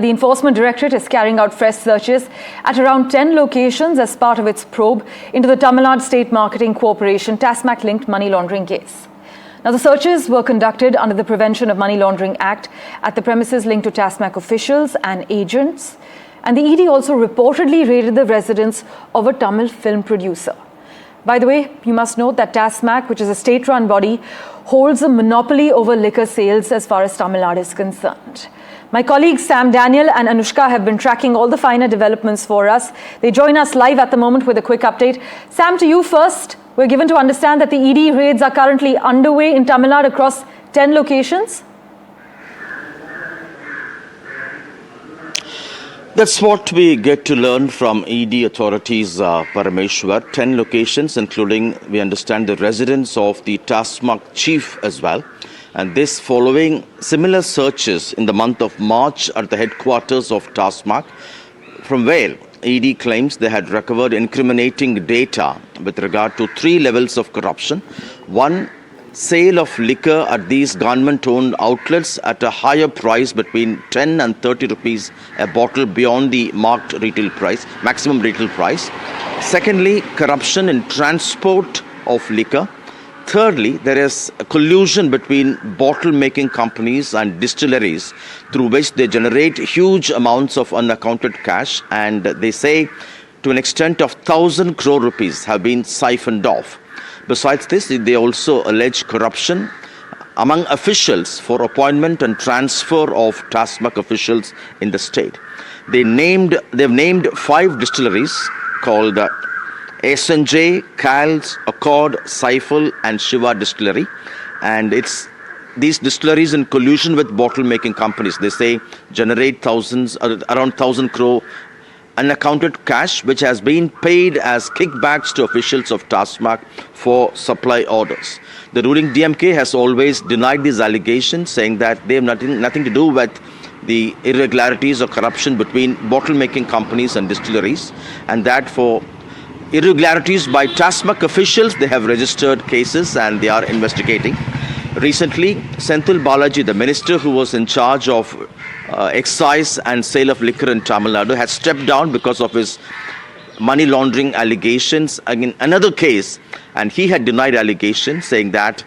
The Enforcement Directorate is carrying out fresh searches at around 10 locations as part of its probe into the Tamil Nadu State Marketing Corporation TASMAC-linked money laundering case. Now, the searches were conducted under the Prevention of Money Laundering Act at the premises linked to TASMAC officials and agents. And the ED also reportedly raided the residence of a Tamil film producer. By the way, you must note that TASMAC, which is a state-run body, holds a monopoly over liquor sales as far as Tamil Nadu is concerned. My colleagues Sam Daniel and Anushka have been tracking all the finer developments for us. They join us live at the moment with a quick update. Sam, to you first. We're given to understand that the ED raids are currently underway in Tamil Nadu across 10 locations. That's what we get to learn from ED authorities, Parameshwar. 10 locations, including, we understand, the residence of the TASMAC chief as well. And this following similar searches in the month of March at the headquarters of TASMAC, from where ED claims they had recovered incriminating data with regard to 3 levels of corruption. One, sale of liquor at these government-owned outlets at a higher price between 10 and 30 rupees a bottle beyond the marked retail price, maximum retail price. Secondly, corruption in transport of liquor. Thirdly, there is a collusion between bottle-making companies and distilleries through which they generate huge amounts of unaccounted cash, and they say to an extent of 1,000 crore rupees have been siphoned off. Besides this, they also allege corruption among officials for appointment and transfer of TASMAC officials in the state. They've named 5 distilleries called SNJ, CALS, Accord, Saiful and Shiva Distillery, and it's these distilleries in collusion with bottle making companies, they say, generate around 1,000 crore unaccounted cash which has been paid as kickbacks to officials of TASMAC for supply orders. The ruling DMK has always denied these allegations, saying that they have nothing to do with the irregularities or corruption between bottle making companies and distilleries, and that for irregularities by TASMAC officials, they have registered cases and they are investigating. Recently, Senthil Balaji, the minister who was in charge of excise and sale of liquor in Tamil Nadu, has stepped down because of his money laundering allegations in another case, and he had denied allegations, saying that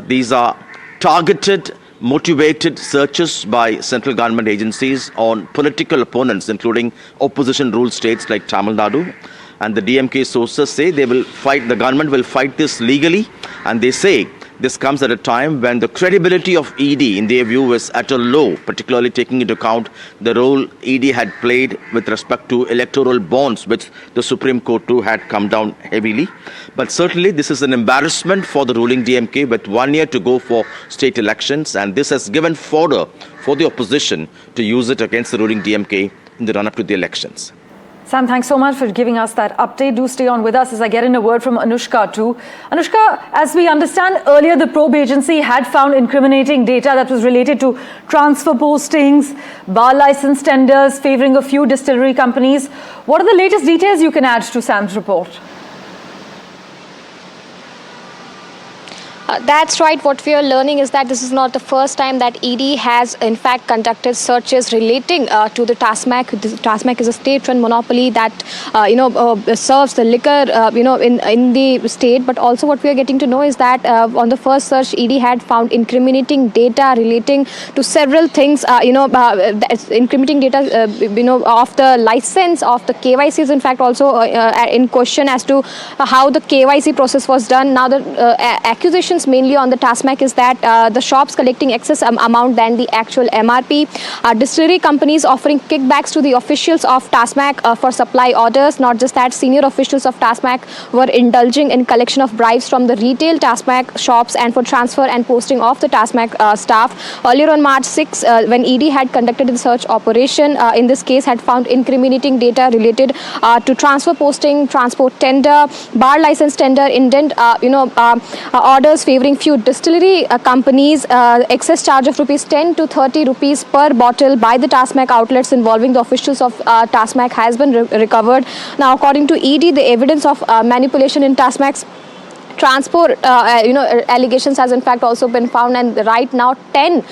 these are targeted, motivated searches by central government agencies on political opponents, including opposition ruled states like Tamil Nadu. And the DMK sources say the government will fight this legally, and they say this comes at a time when the credibility of ED, in their view, is at a low, particularly taking into account the role ED had played with respect to electoral bonds, which the Supreme Court too had come down heavily. But certainly this is an embarrassment for the ruling DMK with 1 year to go for state elections, and this has given fodder for the opposition to use it against the ruling DMK in the run-up to the elections. Sam, thanks so much for giving us that update. Do stay on with us as I get in a word from Anushka too. Anushka, as we understand, earlier the probe agency had found incriminating data that was related to transfer postings, bar license tenders favouring a few distillery companies. What are the latest details you can add to Sam's report? That's right. What we are learning is that this is not the first time that ED has, in fact, conducted searches relating to the TASMAC. TASMAC is a state-run monopoly that, serves the liquor, in the state. But also what we are getting to know is that on the first search, ED had found incriminating data relating to several things, incriminating data, of the license, of the KYCs, in fact, also in question as to how the KYC process was done. Now, the accusations mainly on the TASMAC is that the shops collecting excess amount than the actual MRP, distillery companies offering kickbacks to the officials of TASMAC for supply orders. Not just that, senior officials of TASMAC were indulging in collection of bribes from the retail TASMAC shops and for transfer and posting of the TASMAC staff. Earlier on March 6, when ED had conducted the search operation, in this case had found incriminating data related to transfer posting, transport tender, bar license tender, indent, orders favouring few distillery companies, excess charge of ₹10 to ₹30 per bottle by the TASMAC outlets involving the officials of TASMAC has been recovered. Now, according to ED, the evidence of manipulation in TASMAC's transport allegations has in fact also been found, and right now 10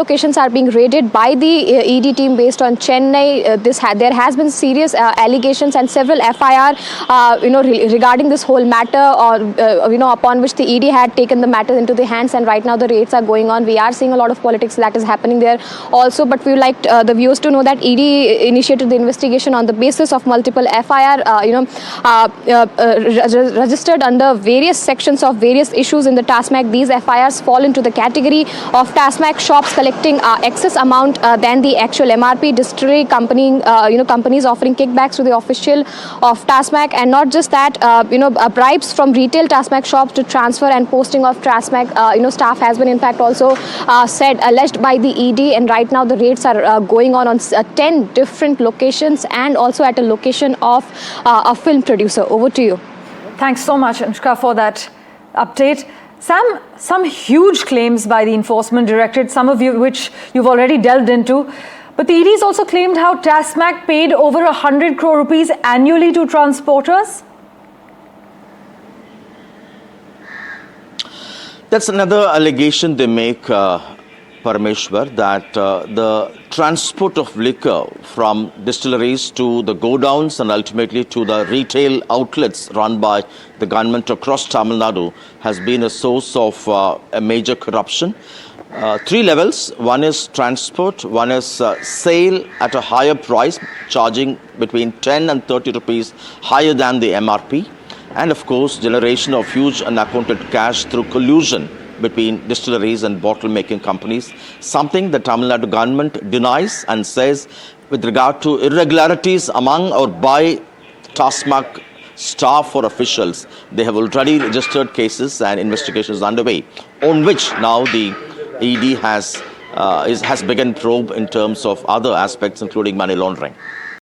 locations are being raided by the ED team based on Chennai. There has been serious allegations and several FIR regarding this whole matter, or upon which the ED had taken the matter into the hands, and right now the raids are going on. We are seeing a lot of politics that is happening there also, but we would like the viewers to know that ED initiated the investigation on the basis of multiple FIR registered under various sections of various issues in the TASMAC. These FIRs fall into the category of TASMAC shops collecting excess amount than the actual MRP, distillery company, companies offering kickbacks to the official of TASMAC, and not just that, bribes from retail TASMAC shops to transfer and posting of TASMAC staff has been in fact also alleged by the ED, and right now the raids are going on 10 different locations and also at a location of a film producer. Over to you. Thanks so much, Anushka, for that update. Sam, some huge claims by the Enforcement Directorate, some of which you've already delved into. But the ED's also claimed how TASMAC paid over 100 crore rupees annually to transporters. That's another allegation they make, Parameshwar, that the transport of liquor from distilleries to the godowns and ultimately to the retail outlets run by the government across Tamil Nadu has been a source of a major corruption. 3 levels. One is transport, one is sale at a higher price, charging between 10 and 30 rupees higher than the MRP. And of course, generation of huge unaccounted cash through collusion between distilleries and bottle making companies, something the Tamil Nadu government denies and says with regard to irregularities among or by TASMAC staff or officials. They have already registered cases and investigations underway, on which now the ED has begun probe in terms of other aspects, including money laundering.